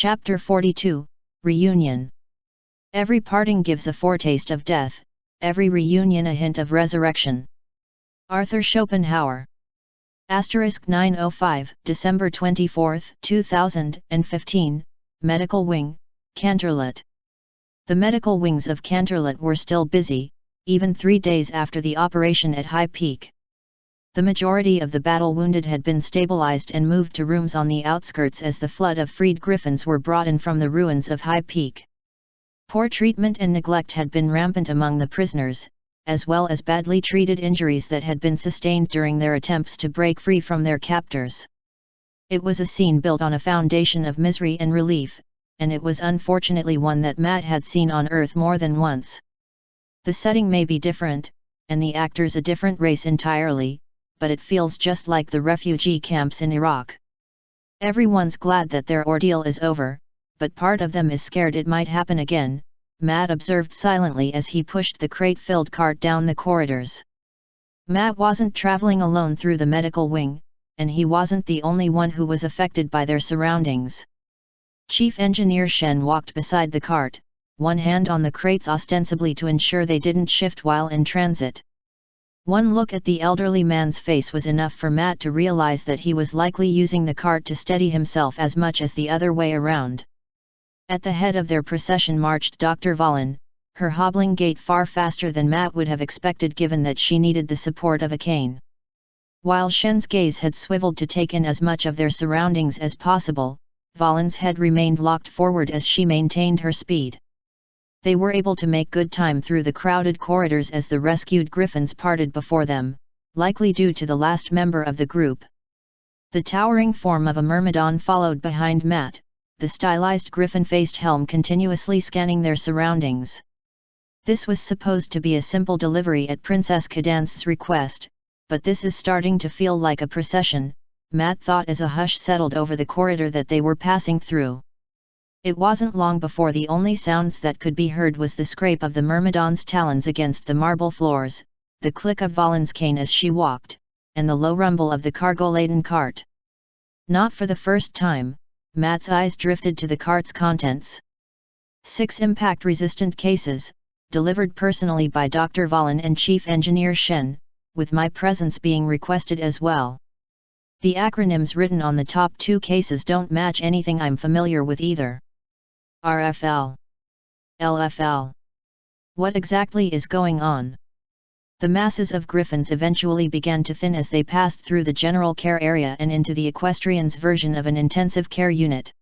Chapter 42, Reunion. Every parting gives a foretaste of death, every reunion a hint of resurrection. Arthur Schopenhauer. * 905, December 24, 2015, Medical Wing, Canterlot. The medical wings of Canterlot were still busy, even 3 days after the operation at High Peak. The majority of the battle-wounded had been stabilized and moved to rooms on the outskirts as the flood of freed griffins were brought in from the ruins of High Peak. Poor treatment and neglect had been rampant among the prisoners, as well as badly treated injuries that had been sustained during their attempts to break free from their captors. It was a scene built on a foundation of misery and relief, and it was unfortunately one that Matt had seen on Earth more than once. The setting may be different, and the actors a different race entirely, but it feels just like the refugee camps in Iraq. Everyone's glad that their ordeal is over, but part of them is scared it might happen again, Matt observed silently as he pushed the crate-filled cart down the corridors. Matt wasn't traveling alone through the medical wing, and he wasn't the only one who was affected by their surroundings. Chief Engineer Shen walked beside the cart, one hand on the crates ostensibly to ensure they didn't shift while in transit. One look at the elderly man's face was enough for Matt to realize that he was likely using the cart to steady himself as much as the other way around. At the head of their procession marched Dr. Valen, her hobbling gait far faster than Matt would have expected given that she needed the support of a cane. While Shen's gaze had swiveled to take in as much of their surroundings as possible, Valen's head remained locked forward as she maintained her speed. They were able to make good time through the crowded corridors as the rescued griffins parted before them, likely due to the last member of the group. The towering form of a myrmidon followed behind Matt, the stylized griffin-faced helm continuously scanning their surroundings. This was supposed to be a simple delivery at Princess Cadance's request, but this is starting to feel like a procession, Matt thought as a hush settled over the corridor that they were passing through. It wasn't long before the only sounds that could be heard was the scrape of the myrmidon's talons against the marble floors, the click of Valen's cane as she walked, and the low rumble of the cargo-laden cart. Not for the first time, Matt's eyes drifted to the cart's contents. 6 impact-resistant cases, delivered personally by Dr. Valen and Chief Engineer Shen, with my presence being requested as well. The acronyms written on the top 2 cases don't match anything I'm familiar with either. RFL. LFL. What exactly is going on? The masses of griffins eventually began to thin as they passed through the general care area and into the equestrians' version of an intensive care unit.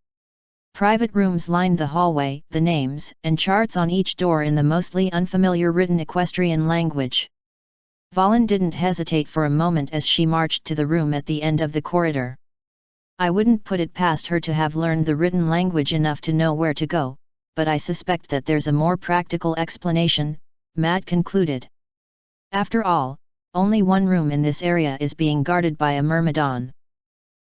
Private rooms lined the hallway, the names and charts on each door in the mostly unfamiliar written equestrian language. Valen didn't hesitate for a moment as she marched to the room at the end of the corridor. I wouldn't put it past her to have learned the written language enough to know where to go, but I suspect that there's a more practical explanation, Matt concluded. After all, only one room in this area is being guarded by a myrmidon.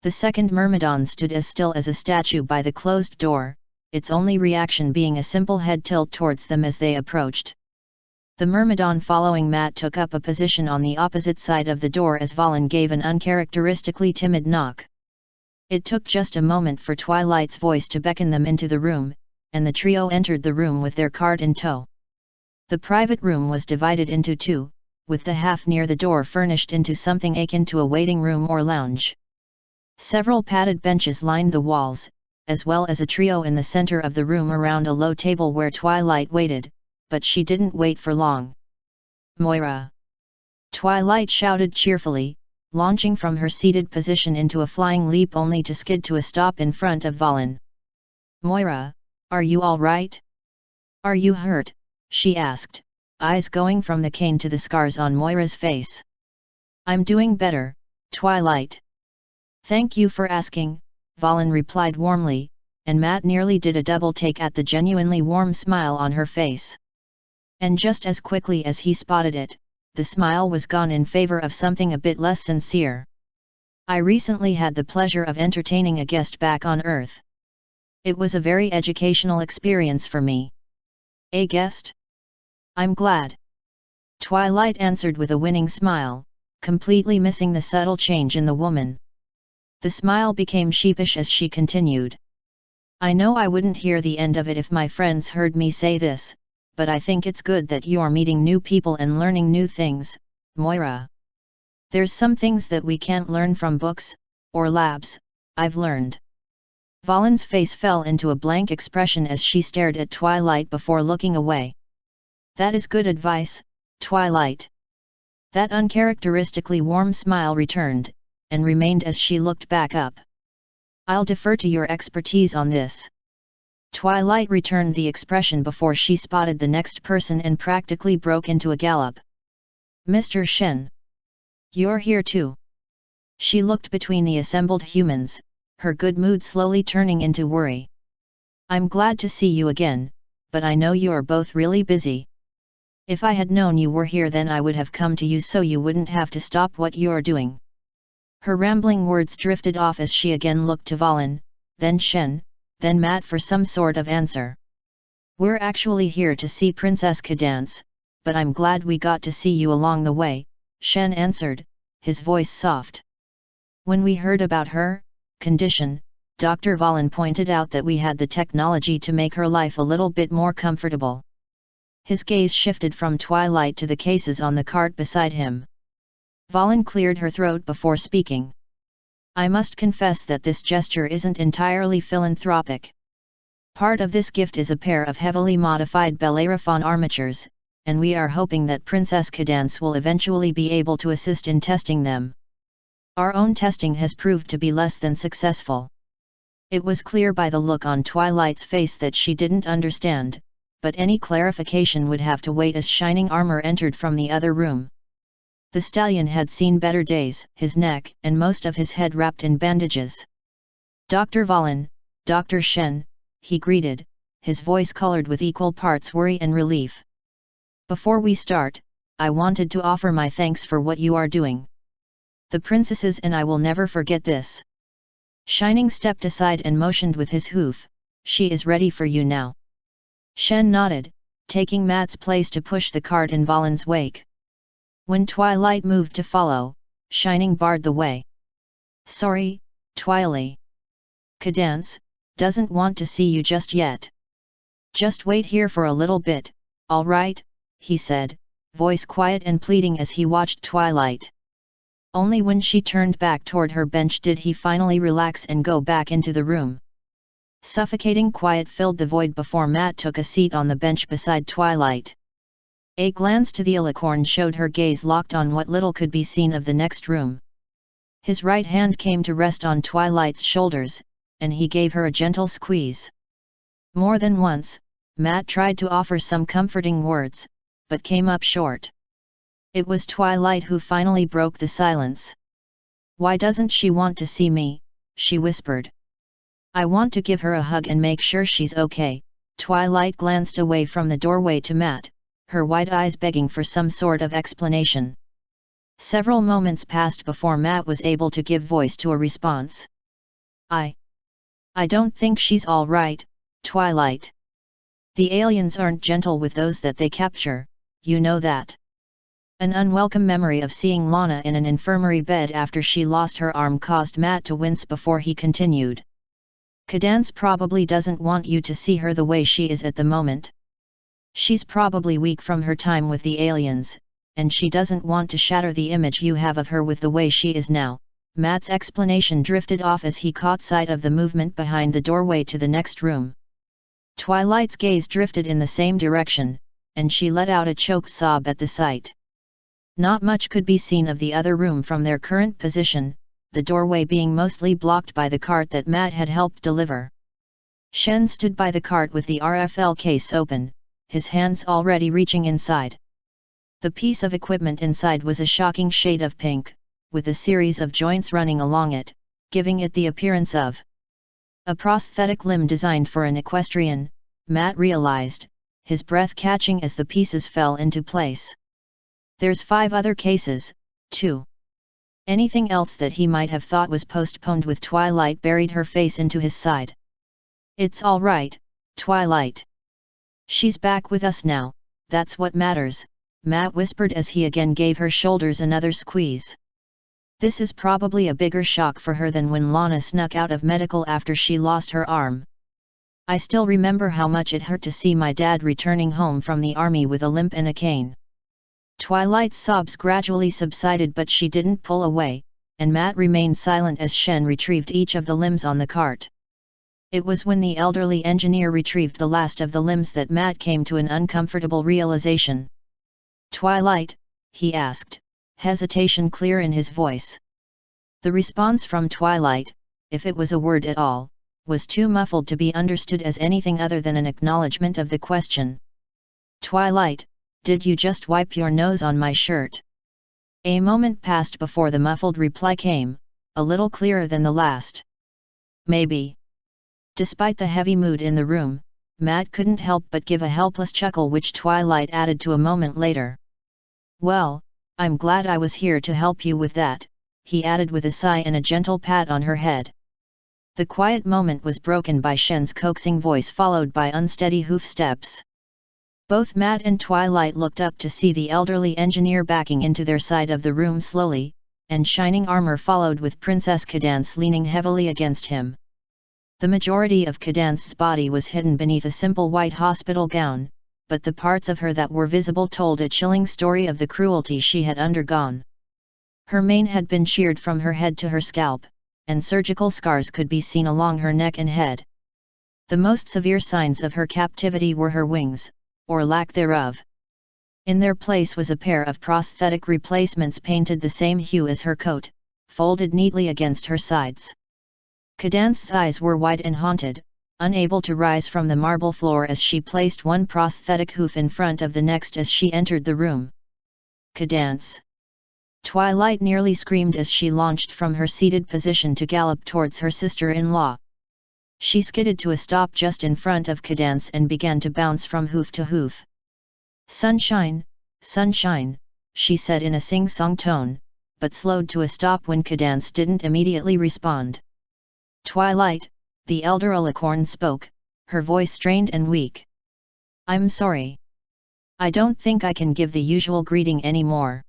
The second myrmidon stood as still as a statue by the closed door, its only reaction being a simple head tilt towards them as they approached. The myrmidon following Matt took up a position on the opposite side of the door as Valen gave an uncharacteristically timid knock. It took just a moment for Twilight's voice to beckon them into the room, and the trio entered the room with their cart in tow. The private room was divided into 2, with the half near the door furnished into something akin to a waiting room or lounge. Several padded benches lined the walls, as well as a trio in the center of the room around a low table where Twilight waited, but she didn't wait for long. Moira! Twilight shouted cheerfully, launching from her seated position into a flying leap only to skid to a stop in front of Valen. Moira, are you all right? Are you hurt? She asked, eyes going from the cane to the scars on Moira's face. I'm doing better, Twilight. Thank you for asking, Valen replied warmly, and Matt nearly did a double take at the genuinely warm smile on her face. And just as quickly as he spotted it, the smile was gone in favor of something a bit less sincere. I recently had the pleasure of entertaining a guest back on Earth. It was a very educational experience for me. A guest? I'm glad. Twilight answered with a winning smile, completely missing the subtle change in the woman. The smile became sheepish as she continued. I know I wouldn't hear the end of it if my friends heard me say this, but I think it's good that you're meeting new people and learning new things, Moira. There's some things that we can't learn from books, or labs, I've learned. Valen's face fell into a blank expression as she stared at Twilight before looking away. That is good advice, Twilight. That uncharacteristically warm smile returned, and remained as she looked back up. I'll defer to your expertise on this. Twilight returned the expression before she spotted the next person and practically broke into a gallop. Mr. Shen. You're here too. She looked between the assembled humans, her good mood slowly turning into worry. I'm glad to see you again, but I know you are both really busy. If I had known you were here, then I would have come to you so you wouldn't have to stop what you're doing. Her rambling words drifted off as she again looked to Valen, then Shen, then Matt for some sort of answer. We're actually here to see Princess Cadance, but I'm glad we got to see you along the way, Shen answered, his voice soft. When we heard about her condition, Dr. Valen pointed out that we had the technology to make her life a little bit more comfortable. His gaze shifted from Twilight to the cases on the cart beside him. Valen cleared her throat before speaking. I must confess that this gesture isn't entirely philanthropic. Part of this gift is a pair of heavily modified Bellerophon armatures, and we are hoping that Princess Cadance will eventually be able to assist in testing them. Our own testing has proved to be less than successful. It was clear by the look on Twilight's face that she didn't understand, but any clarification would have to wait as Shining Armor entered from the other room. The stallion had seen better days, his neck and most of his head wrapped in bandages. Dr. Valen, Dr. Shen, he greeted, his voice colored with equal parts worry and relief. Before we start, I wanted to offer my thanks for what you are doing. The princesses and I will never forget this. Shining stepped aside and motioned with his hoof, she is ready for you now. Shen nodded, taking Matt's place to push the cart in Valen's wake. When Twilight moved to follow, Shining barred the way. Sorry, Twily. Cadance doesn't want to see you just yet. Just wait here for a little bit, all right, he said, voice quiet and pleading as he watched Twilight. Only when she turned back toward her bench did he finally relax and go back into the room. Suffocating quiet filled the void before Matt took a seat on the bench beside Twilight. A glance to the Alicorn showed her gaze locked on what little could be seen of the next room. His right hand came to rest on Twilight's shoulders, and he gave her a gentle squeeze. More than once, Matt tried to offer some comforting words, but came up short. It was Twilight who finally broke the silence. Why doesn't she want to see me? She whispered. I want to give her a hug and make sure she's okay. Twilight glanced away from the doorway to Matt, her wide eyes begging for some sort of explanation. Several moments passed before Matt was able to give voice to a response. I don't think she's all right, Twilight. The aliens aren't gentle with those that they capture, you know that. An unwelcome memory of seeing Lana in an infirmary bed after she lost her arm caused Matt to wince before he continued. Cadance probably doesn't want you to see her the way she is at the moment. She's probably weak from her time with the aliens, and she doesn't want to shatter the image you have of her with the way she is now. Matt's explanation drifted off as he caught sight of the movement behind the doorway to the next room. Twilight's gaze drifted in the same direction, and she let out a choked sob at the sight. Not much could be seen of the other room from their current position, the doorway being mostly blocked by the cart that Matt had helped deliver. Shen stood by the cart with the RFL case open, his hands already reaching inside. The piece of equipment inside was a shocking shade of pink, with a series of joints running along it, giving it the appearance of a prosthetic limb designed for an equestrian, Matt realized, his breath catching as the pieces fell into place. There's 5 other cases, too. Anything else that he might have thought was postponed with Twilight buried her face into his side. It's all right, Twilight. She's back with us now, that's what matters, Matt whispered as he again gave her shoulders another squeeze. This is probably a bigger shock for her than when Lana snuck out of medical after she lost her arm. I still remember how much it hurt to see my dad returning home from the army with a limp and a cane. Twilight's sobs gradually subsided, but she didn't pull away, and Matt remained silent as Shen retrieved each of the limbs on the cart. It was when the elderly engineer retrieved the last of the limbs that Matt came to an uncomfortable realization. "Twilight?" he asked, hesitation clear in his voice. The response from Twilight, if it was a word at all, was too muffled to be understood as anything other than an acknowledgement of the question. "Twilight, did you just wipe your nose on my shirt?" A moment passed before the muffled reply came, a little clearer than the last. "Maybe." Despite the heavy mood in the room, Matt couldn't help but give a helpless chuckle, which Twilight added to a moment later. "Well, I'm glad I was here to help you with that," he added with a sigh and a gentle pat on her head. The quiet moment was broken by Shen's coaxing voice, followed by unsteady hoof steps. Both Matt and Twilight looked up to see the elderly engineer backing into their side of the room slowly, and Shining Armor followed with Princess Cadance leaning heavily against him. The majority of Cadance's body was hidden beneath a simple white hospital gown, but the parts of her that were visible told a chilling story of the cruelty she had undergone. Her mane had been sheared from her head to her scalp, and surgical scars could be seen along her neck and head. The most severe signs of her captivity were her wings, or lack thereof. In their place was a pair of prosthetic replacements painted the same hue as her coat, folded neatly against her sides. Cadance's eyes were wide and haunted, unable to rise from the marble floor as she placed one prosthetic hoof in front of the next as she entered the room. "Cadance!" Twilight nearly screamed as she launched from her seated position to gallop towards her sister-in-law. She skidded to a stop just in front of Cadance and began to bounce from hoof to hoof. "Sunshine, sunshine," she said in a sing-song tone, but slowed to a stop when Cadance didn't immediately respond. "Twilight," the elder alicorn spoke, her voice strained and weak. "I'm sorry. I don't think I can give the usual greeting anymore."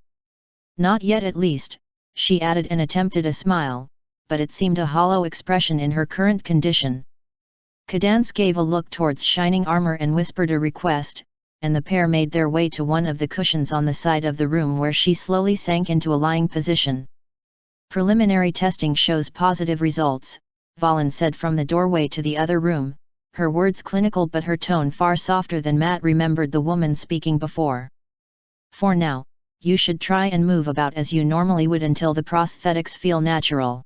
"Not yet at least," she added and attempted a smile, but it seemed a hollow expression in her current condition. Cadance gave a look towards Shining Armor and whispered a request, and the pair made their way to one of the cushions on the side of the room, where she slowly sank into a lying position. "Preliminary testing shows positive results," Valen said from the doorway to the other room, her words clinical but her tone far softer than Matt remembered the woman speaking before. "For now, you should try and move about as you normally would until the prosthetics feel natural.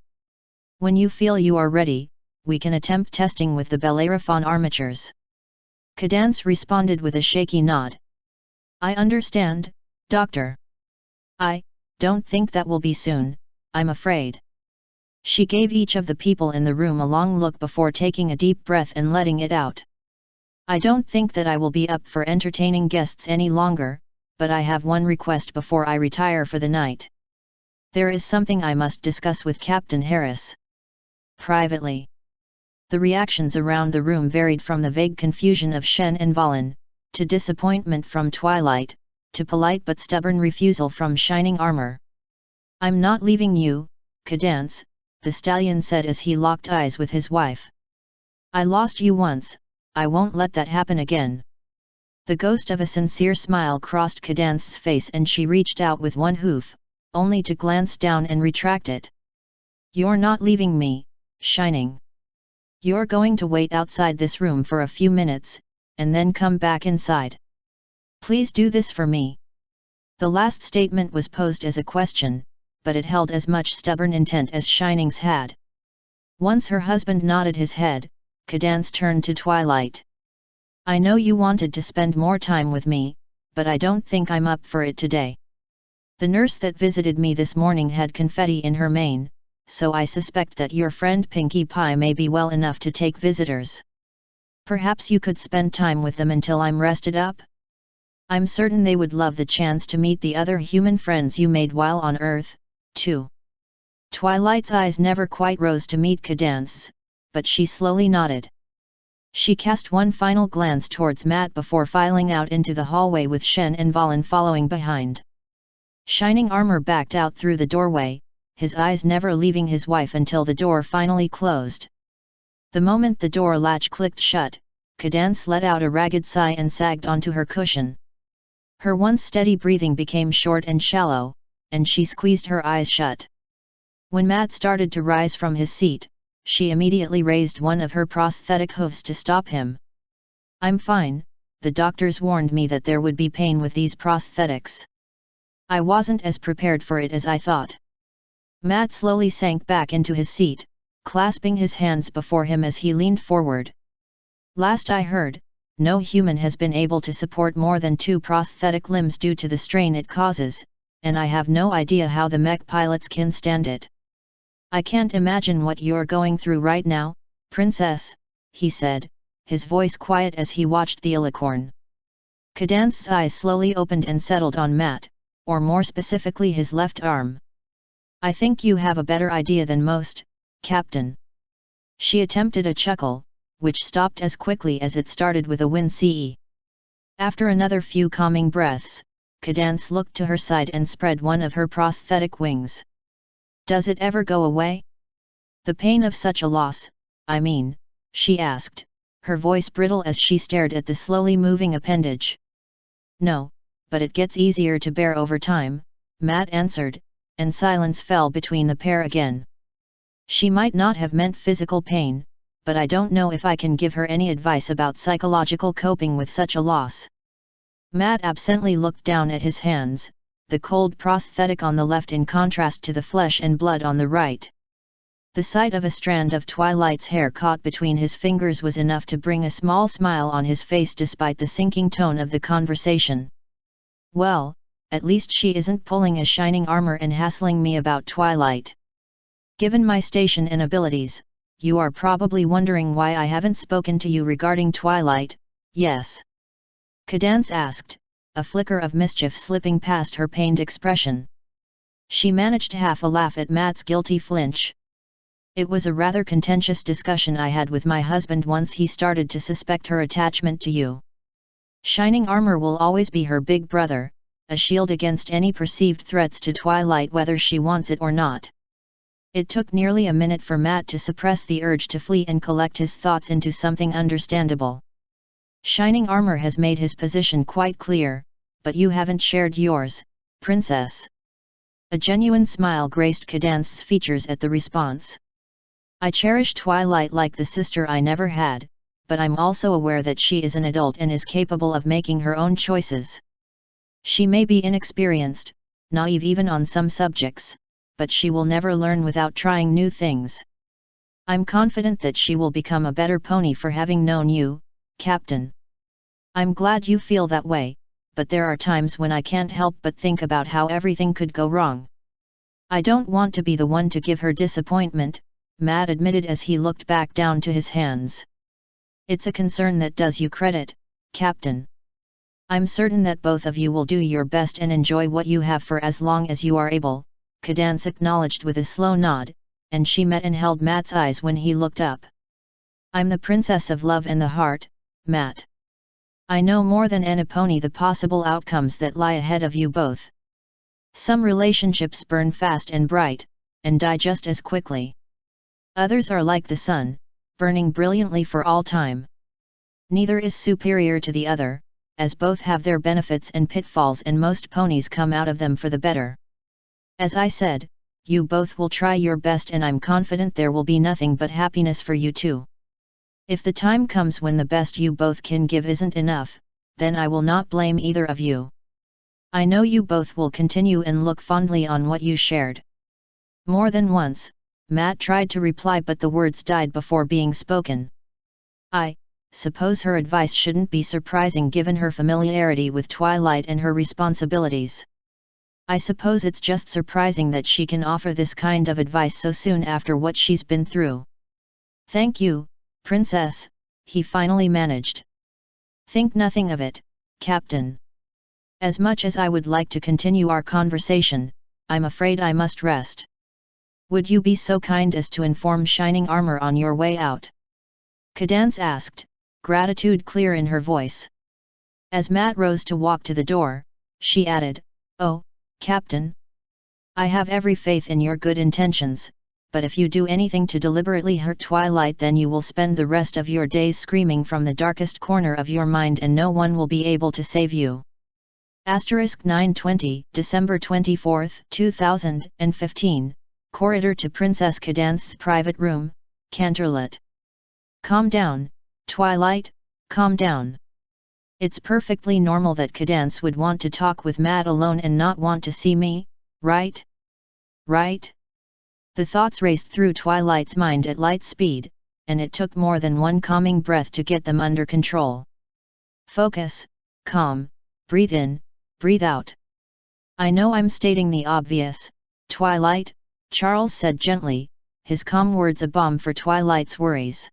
When you feel you are ready, we can attempt testing with the Bellerophon armatures." Cadance responded with a shaky nod. "I understand, Doctor. I don't think that will be soon, I'm afraid." She gave each of the people in the room a long look before taking a deep breath and letting it out. "I don't think that I will be up for entertaining guests any longer, but I have one request before I retire for the night. There is something I must discuss with Captain Harris. Privately." The reactions around the room varied from the vague confusion of Shen and Valen, to disappointment from Twilight, to polite but stubborn refusal from Shining Armor. "I'm not leaving you, Cadance," the stallion said as he locked eyes with his wife. "I lost you once, I won't let that happen again." The ghost of a sincere smile crossed Cadance's face and she reached out with one hoof, only to glance down and retract it. "You're not leaving me, Shining. You're going to wait outside this room for a few minutes, and then come back inside. Please do this for me." The last statement was posed as a question, but it held as much stubborn intent as Shining's had. Once her husband nodded his head, Cadance turned to Twilight. "I know you wanted to spend more time with me, but I don't think I'm up for it today. The nurse that visited me this morning had confetti in her mane, so I suspect that your friend Pinkie Pie may be well enough to take visitors. Perhaps you could spend time with them until I'm rested up? I'm certain they would love the chance to meet the other human friends you made while on Earth, too." Twilight's eyes never quite rose to meet Cadance's, but she slowly nodded. She cast one final glance towards Matt before filing out into the hallway with Shen and Valen following behind. Shining Armor backed out through the doorway, his eyes never leaving his wife until the door finally closed. The moment the door latch clicked shut, Cadence let out a ragged sigh and sagged onto her cushion. Her once steady breathing became short and shallow, and she squeezed her eyes shut. When Matt started to rise from his seat, she immediately raised one of her prosthetic hooves to stop him. "I'm fine, the doctors warned me that there would be pain with these prosthetics. I wasn't as prepared for it as I thought." Matt slowly sank back into his seat, clasping his hands before him as he leaned forward. "Last I heard, no human has been able to support more than 2 prosthetic limbs due to the strain it causes, and I have no idea how the mech pilots can stand it." "I can't imagine what you're going through right now, Princess," he said, his voice quiet as he watched the alicorn. Cadence's eyes slowly opened and settled on Matt, or more specifically his left arm. "I think you have a better idea than most, Captain." She attempted a chuckle, which stopped as quickly as it started with a wince. After another few calming breaths, Cadence looked to her side and spread one of her prosthetic wings. "Does it ever go away? The pain of such a loss, I mean," she asked, her voice brittle as she stared at the slowly moving appendage. "No, but it gets easier to bear over time," Matt answered, and silence fell between the pair again. She might not have meant physical pain, but I don't know if I can give her any advice about psychological coping with such a loss. Matt absently looked down at his hands, the cold prosthetic on the left in contrast to the flesh and blood on the right. The sight of a strand of Twilight's hair caught between his fingers was enough to bring a small smile on his face despite the sinking tone of the conversation. "Well, at least she isn't pulling a shining armor and hassling me about Twilight. Given my station and abilities, you are probably wondering why I haven't spoken to you regarding Twilight, yes?" Cadence asked, a flicker of mischief slipping past her pained expression. She managed half a laugh at Matt's guilty flinch. "It was a rather contentious discussion I had with my husband once he started to suspect her attachment to you. Shining armor will always be her big brother, a shield against any perceived threats to Twilight whether she wants it or not." It took nearly a minute for Matt to suppress the urge to flee and collect his thoughts into something understandable. "Shining armor has made his position quite clear, but you haven't shared yours, Princess." A genuine smile graced Cadence's features at the response. "I cherish Twilight like the sister I never had, but I'm also aware that she is an adult and is capable of making her own choices. She may be inexperienced, naive even on some subjects, but she will never learn without trying new things. I'm confident that she will become a better pony for having known you, Captain." "I'm glad you feel that way, but there are times when I can't help but think about how everything could go wrong. I don't want to be the one to give her disappointment," Matt admitted as he looked back down to his hands. "It's a concern that does you credit, Captain. I'm certain that both of you will do your best and enjoy what you have for as long as you are able," Cadence acknowledged with a slow nod, and she met and held Matt's eyes when he looked up. "I'm the Princess of Love and the Heart, Matt. I know more than any pony the possible outcomes that lie ahead of you both. Some relationships burn fast and bright, and die just as quickly. Others are like the sun, burning brilliantly for all time. Neither is superior to the other, as both have their benefits and pitfalls and most ponies come out of them for the better. As I said, you both will try your best and I'm confident there will be nothing but happiness for you two. If the time comes when the best you both can give isn't enough, then I will not blame either of you. I know you both will continue and look fondly on what you shared." More than once, Matt tried to reply but the words died before being spoken. "I suppose her advice shouldn't be surprising given her familiarity with Twilight and her responsibilities. I suppose it's just surprising that she can offer this kind of advice so soon after what she's been through." "Thank you, Princess," he finally managed. "Think nothing of it, Captain. As much as I would like to continue our conversation, I'm afraid I must rest. Would you be so kind as to inform Shining Armor on your way out?" Cadence asked, gratitude clear in her voice. As Matt rose to walk to the door, she added, "Oh, Captain. I have every faith in your good intentions, but if you do anything to deliberately hurt Twilight, then you will spend the rest of your days screaming from the darkest corner of your mind and no one will be able to save you. Asterisk 920, December 24, 2015, corridor to Princess Cadance's private room, Canterlot. Calm down, Twilight, calm down. It's perfectly normal that Cadance would want to talk with Matt alone and not want to see me, right? Right? The thoughts raced through Twilight's mind at light speed, and it took more than one calming breath to get them under control. Focus, calm, breathe in, breathe out. I know I'm stating the obvious, Twilight, Charles said gently, his calm words a balm for Twilight's worries.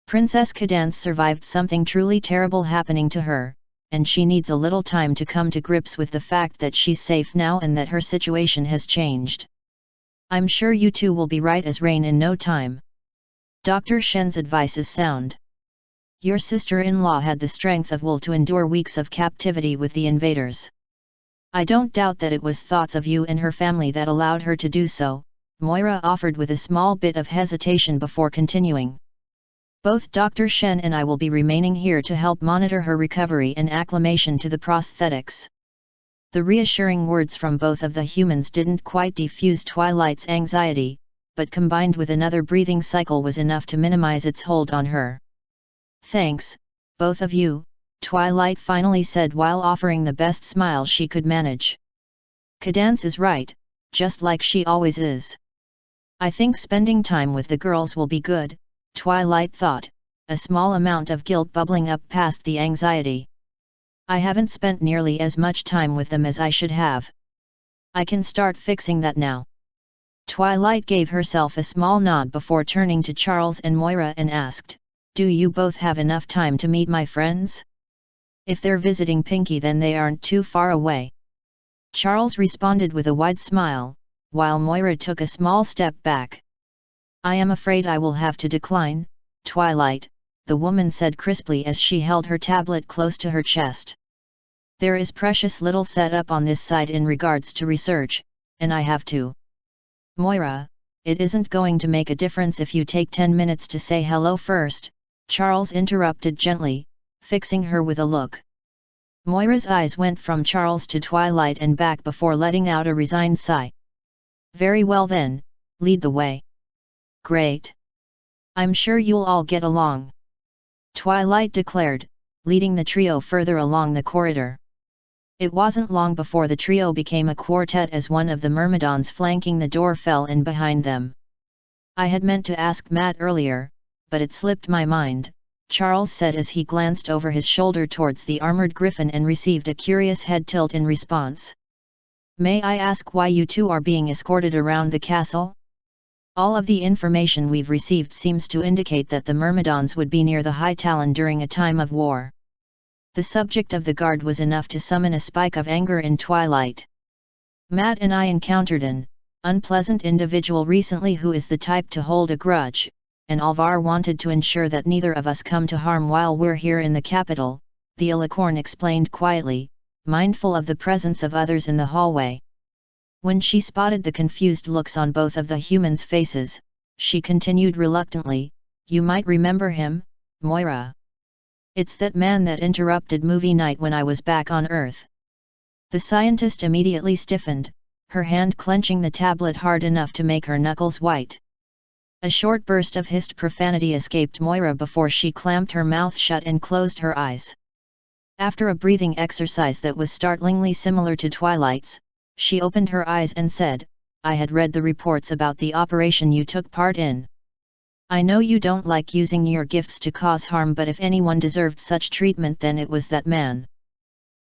Princess Cadance survived something truly terrible happening to her, and she needs a little time to come to grips with the fact that she's safe now and that her situation has changed. I'm sure you two will be right as rain in no time. Dr. Shen's advice is sound. Your sister-in-law had the strength of will to endure weeks of captivity with the invaders. I don't doubt that it was thoughts of you and her family that allowed her to do so, Moira offered with a small bit of hesitation before continuing. Both Dr. Shen and I will be remaining here to help monitor her recovery and acclimation to the prosthetics. The reassuring words from both of the humans didn't quite defuse Twilight's anxiety, but combined with another breathing cycle was enough to minimize its hold on her. Thanks, both of you, Twilight finally said while offering the best smile she could manage. Cadance is right, just like she always is. I think spending time with the girls will be good, Twilight thought, a small amount of guilt bubbling up past the anxiety. I haven't spent nearly as much time with them as I should have. I can start fixing that now. Twilight gave herself a small nod before turning to Charles and Moira and asked, do you both have enough time to meet my friends? If they're visiting Pinky then they aren't too far away. Charles responded with a wide smile, while Moira took a small step back. I am afraid I will have to decline, Twilight, the woman said crisply as she held her tablet close to her chest. There is precious little set up on this side in regards to research, and I have to. Moira, it isn't going to make a difference if you take 10 minutes to say hello first, Charles interrupted gently, fixing her with a look. Moira's eyes went from Charles to Twilight and back before letting out a resigned sigh. Very well then, lead the way. Great. I'm sure you'll all get along. Twilight declared, leading the trio further along the corridor. It wasn't long before the trio became a quartet as one of the myrmidons flanking the door fell in behind them. I had meant to ask Matt earlier, but it slipped my mind, Charles said as he glanced over his shoulder towards the armored griffin and received a curious head tilt in response. May I ask why you two are being escorted around the castle? All of the information we've received seems to indicate that the Myrmidons would be near the High Talon during a time of war. The subject of the guard was enough to summon a spike of anger in Twilight. Matt and I encountered an unpleasant individual recently who is the type to hold a grudge, and Alvar wanted to ensure that neither of us come to harm while we're here in the capital, the Alicorn explained quietly, mindful of the presence of others in the hallway. When she spotted the confused looks on both of the humans' faces, she continued reluctantly, you might remember him, Moira. It's that man that interrupted movie night when I was back on Earth. The scientist immediately stiffened, her hand clenching the tablet hard enough to make her knuckles white. A short burst of hissed profanity escaped Moira before she clamped her mouth shut and closed her eyes. After a breathing exercise that was startlingly similar to Twilight's, she opened her eyes and said, I had read the reports about the operation you took part in. I know you don't like using your gifts to cause harm, but if anyone deserved such treatment then it was that man.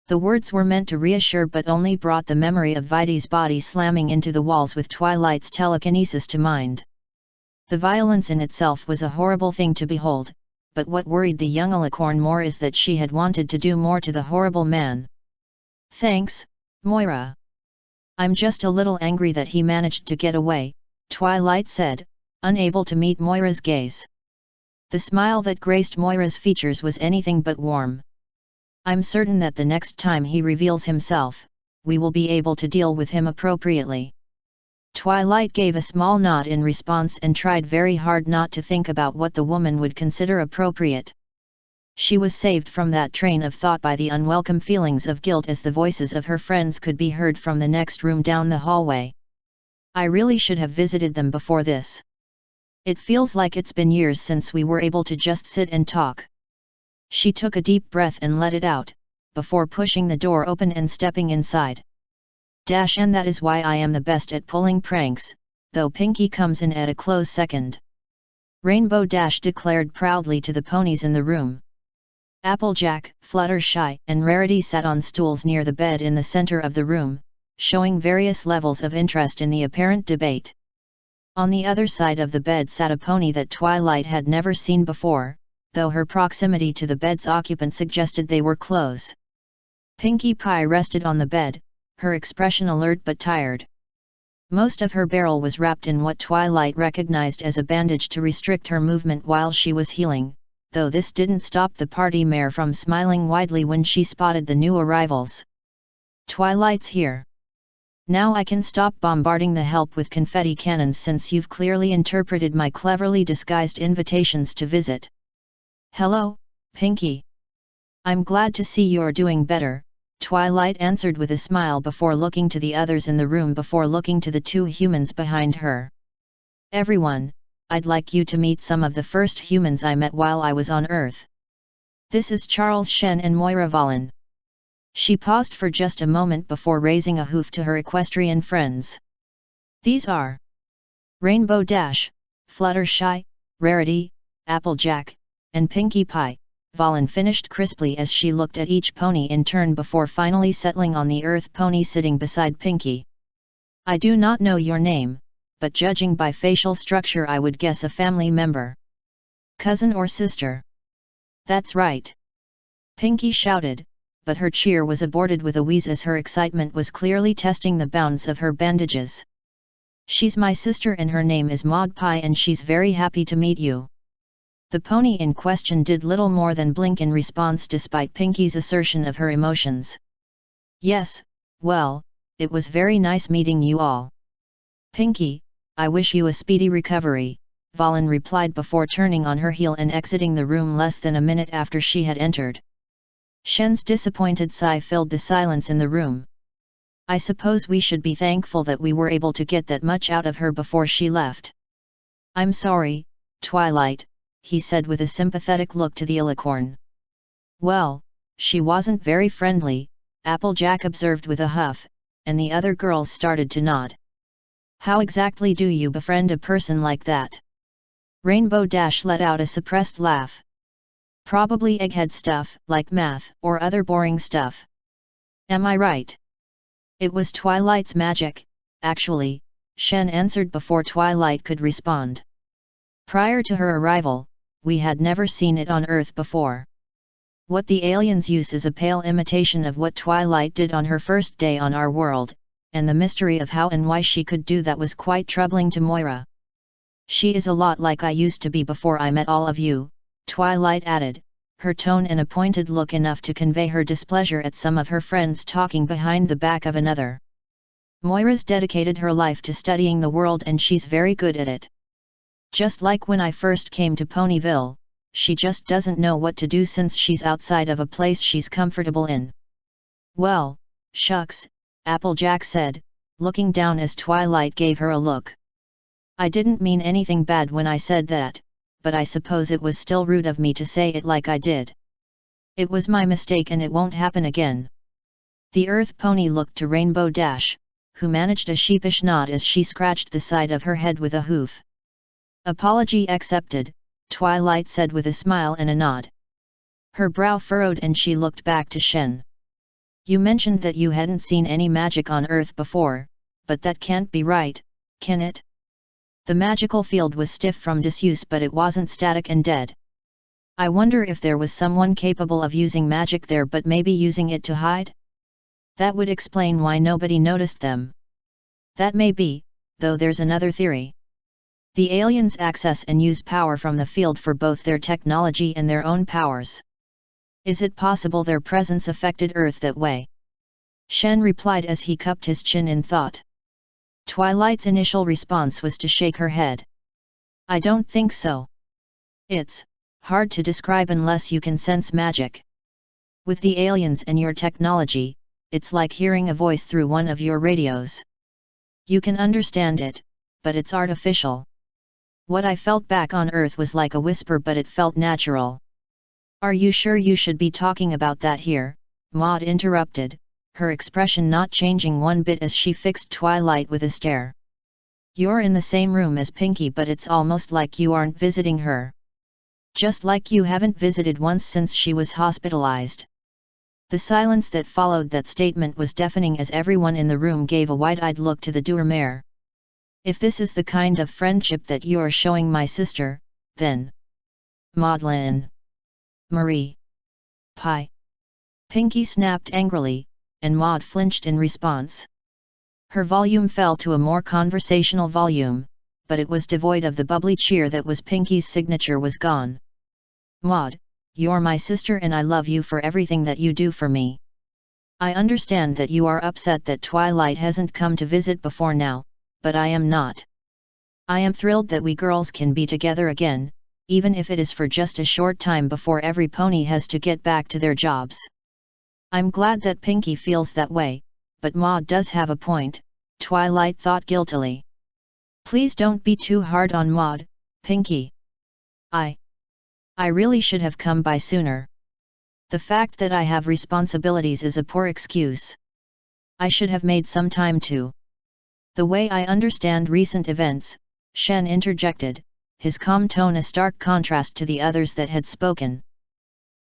The words were meant to reassure but only brought the memory of Vidi's body slamming into the walls with Twilight's telekinesis to mind. The violence in itself was a horrible thing to behold, but what worried the young Alicorn more is that she had wanted to do more to the horrible man. Thanks, Moira. I'm just a little angry that he managed to get away, Twilight said, unable to meet Moira's gaze. The smile that graced Moira's features was anything but warm. I'm certain that the next time he reveals himself, we will be able to deal with him appropriately. Twilight gave a small nod in response and tried very hard not to think about what the woman would consider appropriate. She was saved from that train of thought by the unwelcome feelings of guilt as the voices of her friends could be heard from the next room down the hallway. I really should have visited them before this. It feels like it's been years since we were able to just sit and talk. She took a deep breath and let it out, before pushing the door open and stepping inside. And that is why I am the best at pulling pranks, though Pinky comes in at a close second. Rainbow declared proudly to the ponies in the room. Applejack, Fluttershy, and Rarity sat on stools near the bed in the center of the room, showing various levels of interest in the apparent debate. On the other side of the bed sat a pony that Twilight had never seen before, though her proximity to the bed's occupant suggested they were close. Pinkie Pie rested on the bed, her expression alert but tired. Most of her barrel was wrapped in what Twilight recognized as a bandage to restrict her movement while she was healing, though this didn't stop the party mare from smiling widely when she spotted the new arrivals. Twilight's here. Now I can stop bombarding the help with confetti cannons since you've clearly interpreted my cleverly disguised invitations to visit. Hello, Pinky. I'm glad to see you're doing better, Twilight answered with a smile before looking to the others in the room before looking to the two humans behind her. Everyone, I'd like you to meet some of the first humans I met while I was on Earth. This is Charles Shen and Moira Valen. She paused for just a moment before raising a hoof to her equestrian friends. These are Rainbow Fluttershy, Rarity, Applejack, and Pinkie Pie, Valen finished crisply as she looked at each pony in turn before finally settling on the Earth pony sitting beside Pinkie. I do not know your name, but judging by facial structure I would guess a family member. Cousin or sister? That's right. Pinkie shouted, but her cheer was aborted with a wheeze as her excitement was clearly testing the bounds of her bandages. She's my sister and her name is Maud Pie and she's very happy to meet you. The pony in question did little more than blink in response despite Pinkie's assertion of her emotions. Yes, well, it was very nice meeting you all. Pinkie, I wish you a speedy recovery, Valen replied before turning on her heel and exiting the room less than a minute after she had entered. Shen's disappointed sigh filled the silence in the room. I suppose we should be thankful that we were able to get that much out of her before she left. I'm sorry, Twilight, he said with a sympathetic look to the alicorn. Well, she wasn't very friendly, Applejack observed with a huff, and the other girls started to nod. How exactly do you befriend a person like that? Rainbow let out a suppressed laugh. Probably egghead stuff, like math, or other boring stuff. Am I right? It was Twilight's magic, actually, Shen answered before Twilight could respond. Prior to her arrival, we had never seen it on Earth before. What the aliens use is a pale imitation of what Twilight did on her first day on our world, and the mystery of how and why she could do that was quite troubling to Moira. She is a lot like I used to be before I met all of you, Twilight added, her tone and a pointed look enough to convey her displeasure at some of her friends talking behind the back of another. Moira's dedicated her life to studying the world and she's very good at it. Just like when I first came to Ponyville, she just doesn't know what to do since she's outside of a place she's comfortable in. Well, shucks, Applejack said, looking down as Twilight gave her a look. I didn't mean anything bad when I said that, but I suppose it was still rude of me to say it like I did. It was my mistake and it won't happen again. The Earth pony looked to Rainbow who managed a sheepish nod as she scratched the side of her head with a hoof. Apology accepted, Twilight said with a smile and a nod. Her brow furrowed and she looked back to Shen. You mentioned that you hadn't seen any magic on Earth before, but that can't be right, can it? The magical field was stiff from disuse but it wasn't static and dead. I wonder if there was someone capable of using magic there but maybe using it to hide? That would explain why nobody noticed them. That may be, though there's another theory. The aliens access and use power from the field for both their technology and their own powers. Is it possible their presence affected Earth that way? Shen replied as he cupped his chin in thought. Twilight's initial response was to shake her head. I don't think so. It's hard to describe unless you can sense magic. With the aliens and your technology, it's like hearing a voice through one of your radios. You can understand it, but it's artificial. What I felt back on Earth was like a whisper, but it felt natural. Are you sure you should be talking about that here? Maud interrupted, her expression not changing one bit as she fixed Twilight with a stare. You're in the same room as Pinky, but it's almost like you aren't visiting her. Just like you haven't visited once since she was hospitalized. The silence that followed that statement was deafening as everyone in the room gave a wide-eyed look to the Doormare. If this is the kind of friendship that you're showing my sister, then... Maudlin. Marie. Pie. Pinky snapped angrily, and Maud flinched in response. Her volume fell to a more conversational volume, but it was devoid of the bubbly cheer that was Pinky's signature was gone. Maud, you're my sister and I love you for everything that you do for me. I understand that you are upset that Twilight hasn't come to visit before now, but I am not. I am thrilled that we girls can be together again, even if it is for just a short time before every pony has to get back to their jobs. I'm glad that Pinky feels that way, but Maud does have a point, Twilight thought guiltily. Please don't be too hard on Maud, Pinky. I really should have come by sooner. The fact that I have responsibilities is a poor excuse. I should have made some time too. The way I understand recent events, Shen interjected, his calm tone a stark contrast to the others that had spoken.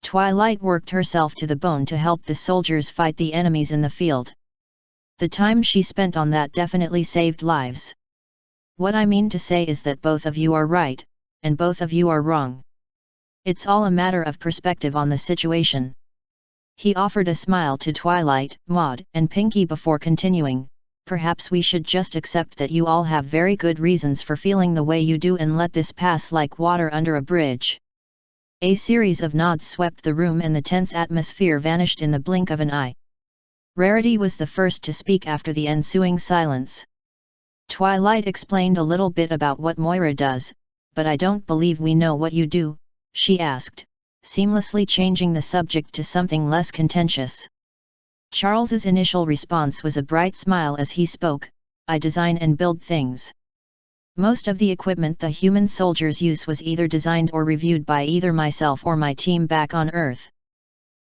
Twilight worked herself to the bone to help the soldiers fight the enemies in the field. The time she spent on that definitely saved lives. What I mean to say is that both of you are right, and both of you are wrong. It's all a matter of perspective on the situation. He offered a smile to Twilight, Maud, and Pinky before continuing, perhaps we should just accept that you all have very good reasons for feeling the way you do and let this pass like water under a bridge. A series of nods swept the room and the tense atmosphere vanished in the blink of an eye. Rarity was the first to speak after the ensuing silence. Twilight explained a little bit about what Moira does, but I don't believe we know what you do, she asked, seamlessly changing the subject to something less contentious. Charles's initial response was a bright smile as he spoke, I design and build things. Most of the equipment the human soldiers use was either designed or reviewed by either myself or my team back on Earth.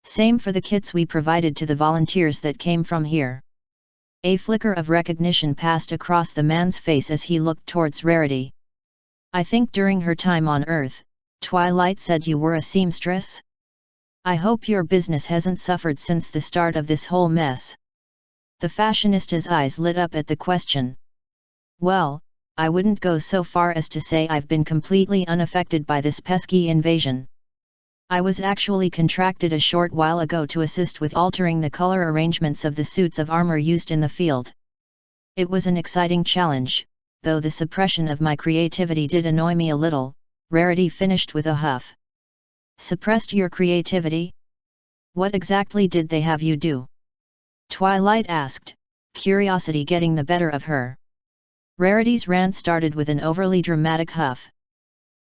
Same for the kits we provided to the volunteers that came from here. A flicker of recognition passed across the man's face as he looked towards Rarity. I think during her time on Earth, Twilight said you were a seamstress? I hope your business hasn't suffered since the start of this whole mess. The fashionista's eyes lit up at the question. Well, I wouldn't go so far as to say I've been completely unaffected by this pesky invasion. I was actually contracted a short while ago to assist with altering the color arrangements of the suits of armor used in the field. It was an exciting challenge, though the suppression of my creativity did annoy me a little, Rarity finished with a huff. Suppressed your creativity? What exactly did they have you do? Twilight asked, curiosity getting the better of her. Rarity's rant started with an overly dramatic huff.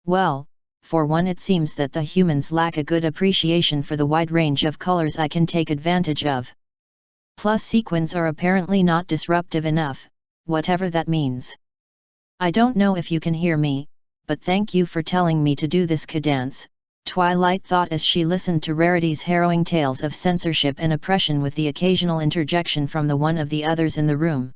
Well, for one, it seems that the humans lack a good appreciation for the wide range of colors I can take advantage of. Plus sequins are apparently not disruptive enough, whatever that means. I don't know if you can hear me, but thank you for telling me to do this cadence, Twilight thought as she listened to Rarity's harrowing tales of censorship and oppression with the occasional interjection from the one of the others in the room.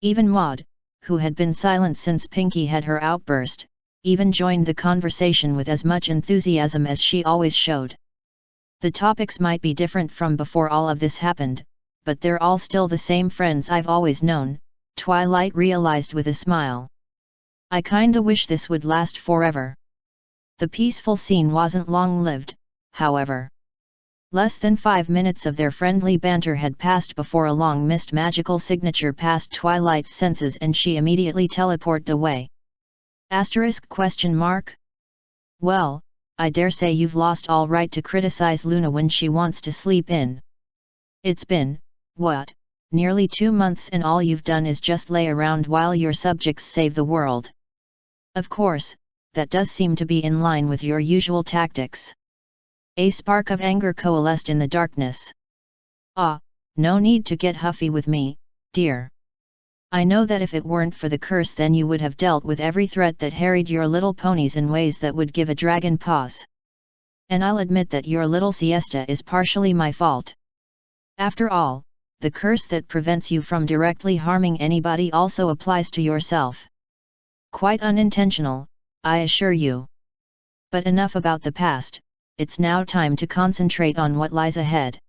Even Maud, who had been silent since Pinky had her outburst, even joined the conversation with as much enthusiasm as she always showed. The topics might be different from before all of this happened, but they're all still the same friends I've always known, Twilight realized with a smile. I kinda wish this would last forever. The peaceful scene wasn't long-lived, however. Less than 5 minutes of their friendly banter had passed before a long-missed magical signature passed Twilight's senses and she immediately teleported away. Well, I dare say you've lost all right to criticize Luna when she wants to sleep in. It's been, what, Nearly 2 months and all you've done is just lay around while your subjects save the world. Of course, that does seem to be in line with your usual tactics. A spark of anger coalesced in the darkness. Ah, no need to get huffy with me, dear. I know that if it weren't for the curse then you would have dealt with every threat that harried your little ponies in ways that would give a dragon pause. And I'll admit that your little siesta is partially my fault. After all, the curse that prevents you from directly harming anybody also applies to yourself. Quite unintentional, I assure you. But enough about the past, it's now time to concentrate on what lies ahead.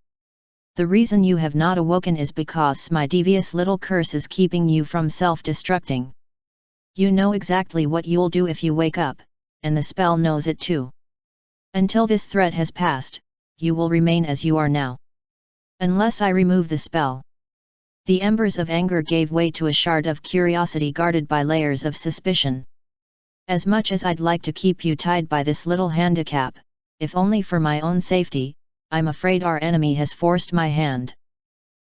The reason you have not awoken is because my devious little curse is keeping you from self-destructing. You know exactly what you'll do if you wake up, and the spell knows it too. Until this threat has passed, you will remain as you are now. Unless I remove the spell. The embers of anger gave way to a shard of curiosity guarded by layers of suspicion. As much as I'd like to keep you tied by this little handicap, if only for my own safety, I'm afraid our enemy has forced my hand.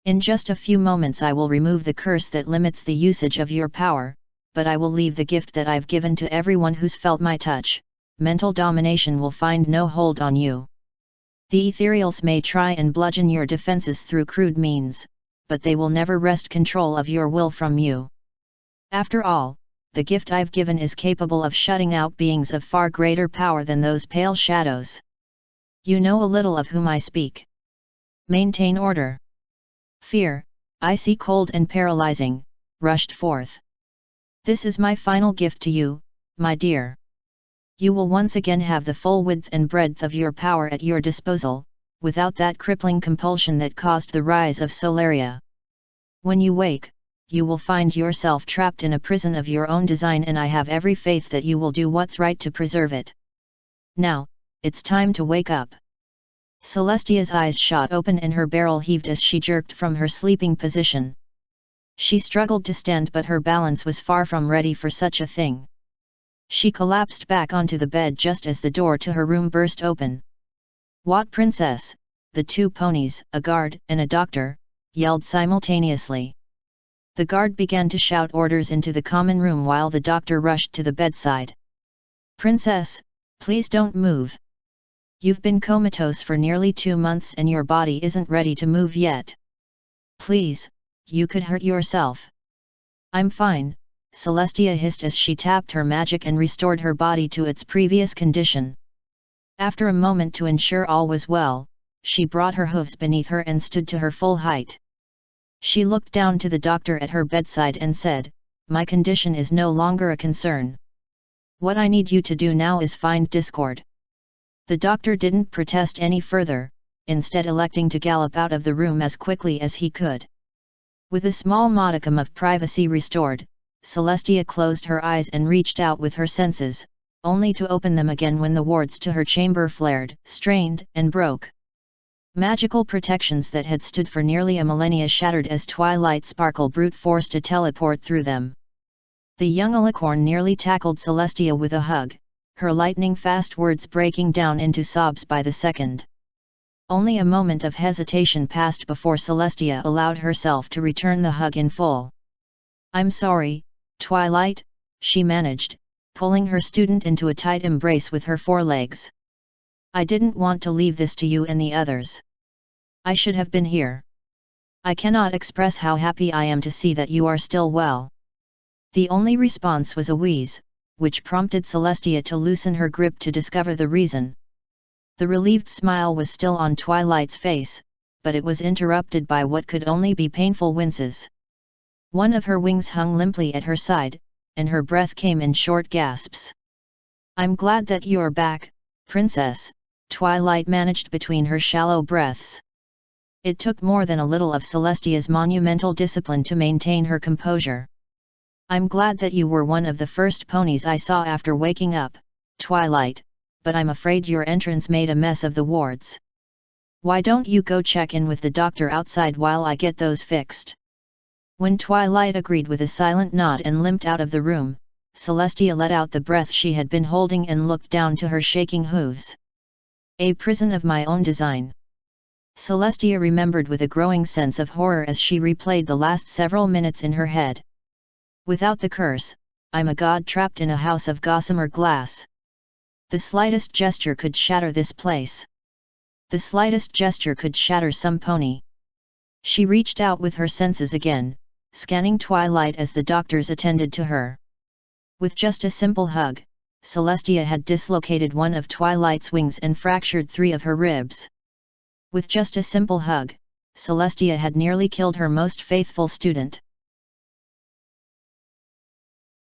In just a few moments I will remove the curse that limits the usage of your power, but I will leave the gift that I've given to everyone who's felt my touch. Mental domination will find no hold on you. The ethereals may try and bludgeon your defenses through crude means, but they will never wrest control of your will from you. After all, the gift I've given is capable of shutting out beings of far greater power than those pale shadows. You know a little of whom I speak. Maintain order. Fear, icy cold and paralyzing, rushed forth. This is my final gift to you, my dear. You will once again have the full width and breadth of your power at your disposal, without that crippling compulsion that caused the rise of Solaria. When you wake, you will find yourself trapped in a prison of your own design, and I have every faith that you will do what's right to preserve it. Now, it's time to wake up. Celestia's eyes shot open and her barrel heaved as she jerked from her sleeping position. She struggled to stand, but her balance was far from ready for such a thing. She collapsed back onto the bed just as the door to her room burst open. "What princess?" the 2 ponies, a guard and a doctor, yelled simultaneously. The guard began to shout orders into the common room while the doctor rushed to the bedside. "Princess, please don't move. You've been comatose for nearly 2 months and your body isn't ready to move yet. Please, you could hurt yourself." "I'm fine," Celestia hissed as she tapped her magic and restored her body to its previous condition. After a moment to ensure all was well, she brought her hooves beneath her and stood to her full height. She looked down to the doctor at her bedside and said, "My condition is no longer a concern. What I need you to do now is find Discord." The doctor didn't protest any further, instead electing to gallop out of the room as quickly as he could. With a small modicum of privacy restored, Celestia closed her eyes and reached out with her senses, only to open them again when the wards to her chamber flared, strained, and broke. Magical protections that had stood for nearly a millennia shattered as twilight sparkle brute forced a teleport through them. The young alicorn nearly tackled Celestia with a hug, her lightning-fast words breaking down into sobs by the second. Only a moment of hesitation passed before Celestia allowed herself to return the hug in full. "I'm sorry, Twilight," she managed, pulling her student into a tight embrace with her forelegs. "I didn't want to leave this to you and the others. I should have been here. I cannot express how happy I am to see that you are still well." The only response was a wheeze, which prompted Celestia to loosen her grip to discover the reason. The relieved smile was still on Twilight's face, but it was interrupted by what could only be painful winces. One of her wings hung limply at her side, and her breath came in short gasps. "I'm glad that you're back, Princess," Twilight managed between her shallow breaths. It took more than a little of Celestia's monumental discipline to maintain her composure. "I'm glad that you were one of the first ponies I saw after waking up, Twilight, but I'm afraid your entrance made a mess of the wards. Why don't you go check in with the doctor outside while I get those fixed?" When Twilight agreed with a silent nod and limped out of the room, Celestia let out the breath she had been holding and looked down to her shaking hooves. "A prison of my own design. Celestia remembered with a growing sense of horror as she replayed the last several minutes in her head. Without the curse, I'm a god trapped in a house of gossamer glass. The slightest gesture could shatter this place. The slightest gesture could shatter some pony. She reached out with her senses again, scanning Twilight as the doctors attended to her. With just a simple hug, Celestia had dislocated one of Twilight's wings and fractured 3 of her ribs. With just a simple hug, Celestia had nearly killed her most faithful student.